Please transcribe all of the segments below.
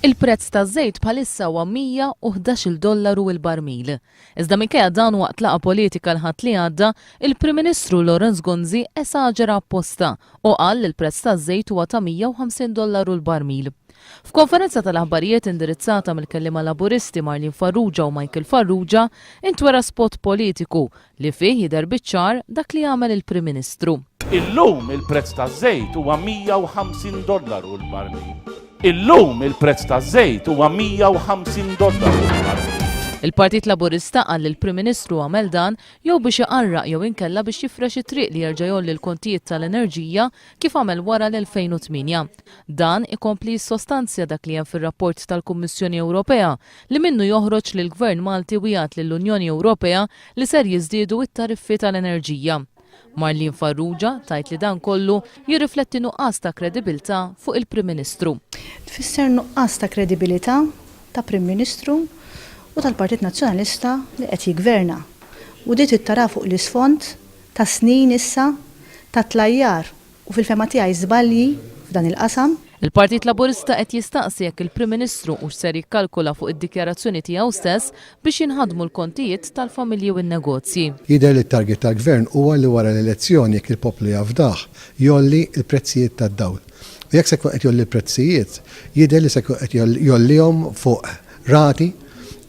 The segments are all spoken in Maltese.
Il-prezz taż-żejt bħalissa huwa $111 il-barmil. Iżda minkejja dan waqt laqa politika l-ħadd li għadda, il-Prim Ministru Laurence Gonzi esaġera apposta u qal li l-prezz taż-żejt huwa ta' $150 il-barmil. F'konferenza tal-aħbarijiet indirizzata mill-kelliema Laburisti Marlin Farrugia u Michael Farrugia intwera spot politiku li fih jidher biċ-ċar dak li għamel il-Prim Ministru. Illum il-prezz taż-żejt huwa $150 il-barmil. Illum il-prezz taż-żejt huwa $150 il-barmil. Il-Partit Laburista qal li l-Prim Ministru għamel dan jew biex iqarraq jew inkella biex jifrex it-triq li jerġa' jolli l-kontijiet tal-enerġija kif għamel wara l-2008. Dan ikompli jissostanzja dak li hemm fir-rapport tal-Kummissjoni Ewropea li minnu joħroġ li l-Gvern Malti wieħed lill-Unjoni Ewropea li ser jiżdiedu it-tariffi tal-enerġija. Marlin Farrugia tajt li dan kollu jirrifletti nuqqas ta' kredibilità fuq il-Prim Ministru. Tfisser nuqqas ta' kredibilità ta' Prim Ministru u tal-Partit Nazzjonalista li qed jiggverna. U dit ittara fuq l-isfond ta' snin issa ta' tlajjar u fil-fema tiegħi żbalji f'dan il-qasam. Il-Partit Laburista qed jistaqsi jekk il-Prim Ministru hux ser jikkalkula fuq id-dikjarazzjoni tiegħu stess biex jinħadmu l-kontijiet tal-familji u n-negozji. Jidher li t-target tal-Gvern huwa li wara l-elezzjoni jekk il-poplu jafdaħ jolli l-prezzijiet tad-dawl. U jekk se jkun qed jolli l-prezzijiet, jidher li se jkun qed jollihom fuq rati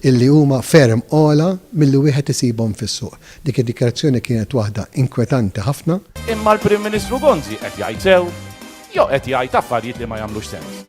illi huma ferm ola milli wieħed isibhom fis-suq. Dik id-dikjarazzjoni kienet waħda inkwetanti ħafna. Imma l-Prim Ministru Gonzi qed jgħid sew jew qed jgħid affarijiet li ma jagħmlux sens.